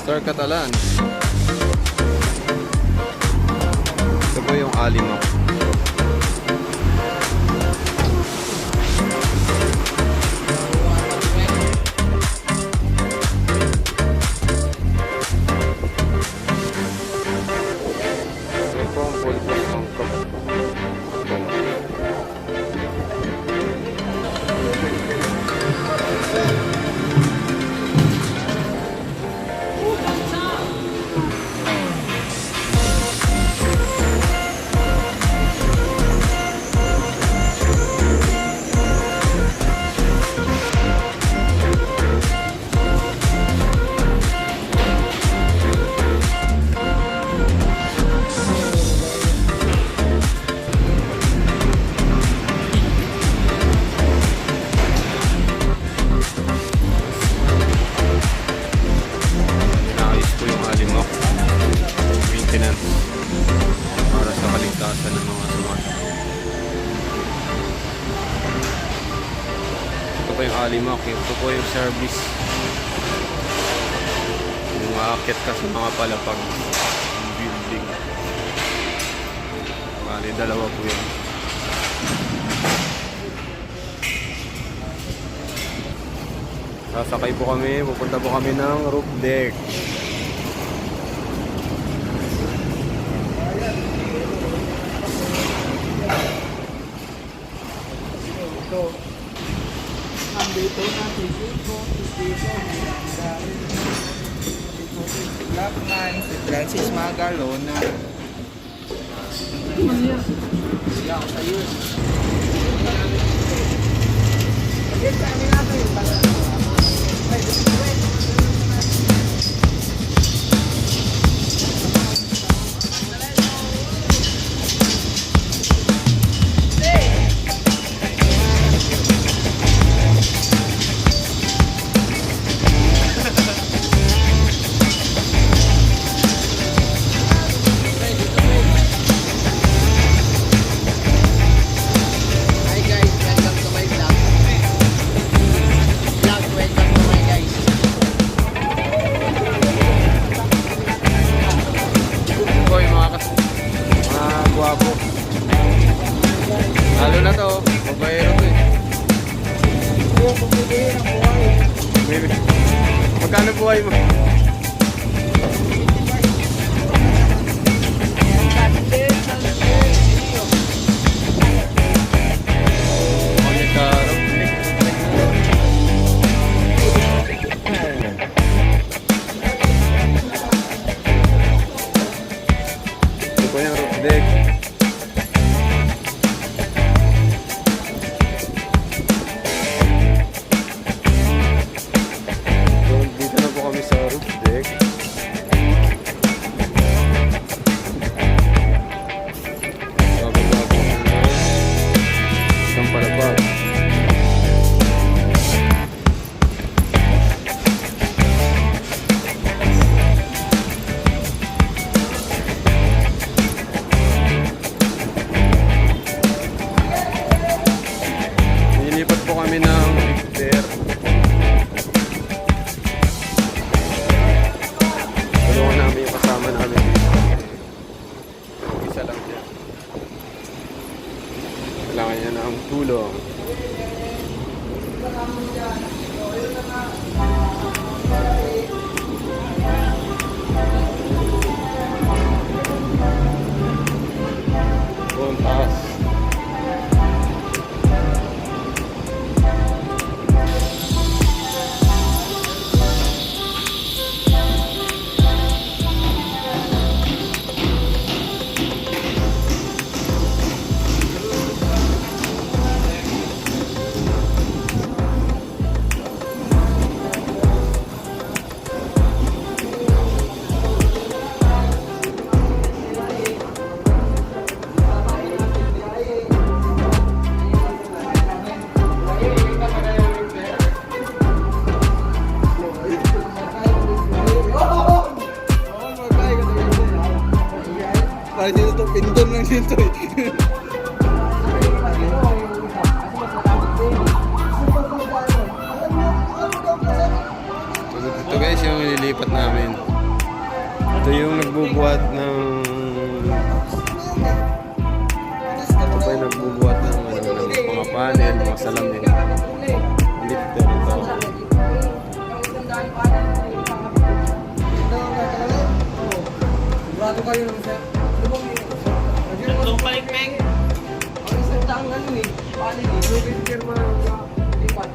Star Catalan. Ito po yung alimo. Ito po ang pulpos ng Copeton. Para sa kaligtasan ng mga sumasakay. Ito po yung alimak, ito po yung service. Yung aakyat ka sa mga palapag ng building. Bali, dalawa po yun. Sasakay po kami, pupunta po kami ng roof deck. Dito natin dito, Blackman, si Francis Magalona. Sila ako sa yun. Lalo na to, mabayero to eh. Magkano buhay mo? Ito po yung roof deck. Nilipat po kami ng THIER. Tulungan namin yung kasama namin dito. Isa lang siya. Kailangan niya ng tulong. Buong taas. dito eh. Ito guys yung nililipat namin. Ito yung nagbubuhat ng... Ito pa yung nagbubuhat ng mga panel, mga salamin. Lifter ito. Sigurado kayo naman sir. Tatlong palikpik. Ang isang taang ano eh. Paano eh. May firma lipat.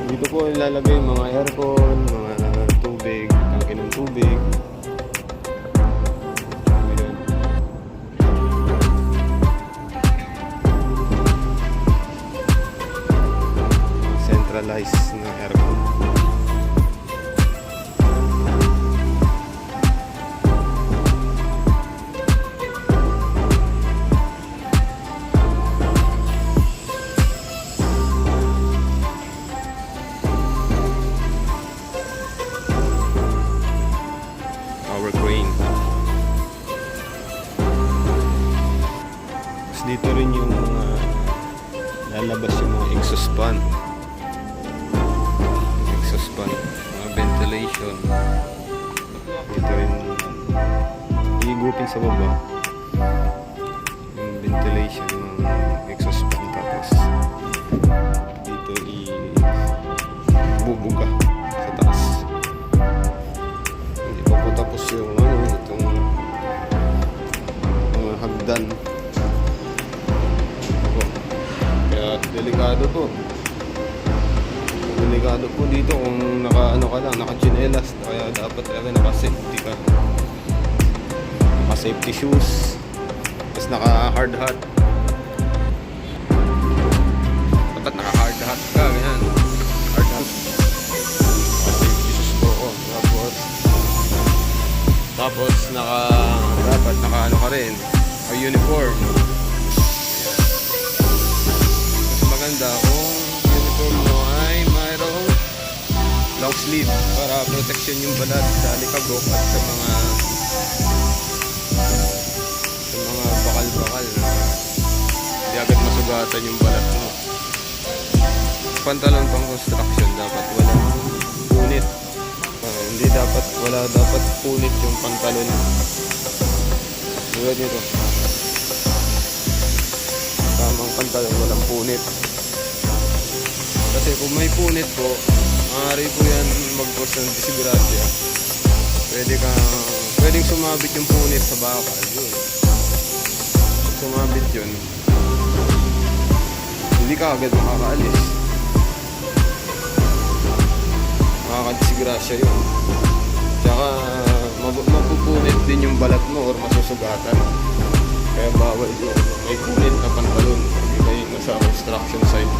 Dito po ilalagay yung mga aircon, mga tubig, tangke ng tubig. Ayan. Centralized na aircon. Power crane. Tapos dito rin yung lalabas yung mga exhaust fan. Exhaust fan, mga ventilation. Dito rin higupin sa baba yung ventilation ng exhaust fan. Tapos dito bubuga sa taas. Hindi pa po tapos yung itong mga hagdan. Kaya delikado to. Delikado po dito kung naka-chinelas. Kaya dapat talaga naka-safety ka. Naka-safety shoes. Tapos naka-hard hat. Dapat naka-hard hat ka. Ganyan. Hard hat. Naka-safety shoes po. Tapos dapat naka-ano ka rin. Uniform. Mas maganda kung uniform mo ay mayroong long sleeve para protection yung balat sa alikabok at sa mga bakal-bakal na hindi agad masugatan yung balat mo. Pantalon pang construction dapat walang punit. Hindi dapat, wala dapat punit yung pantalon. Tulad nito. Tamang pantalon, walang punit. Kasi kung may punit po, maaari po yan mag-cause ng disgrasya. Pwedeng sumabit yung punit sa bakal. Yun. Sumabit yun. Hindi ka agad makakaalis. Makakadisgrasya yun. Tsaka mapupunit din yung balat mo or masusugatan. Kaya bawal yun. May punit na pantalon. Hindi kayo nasa construction site.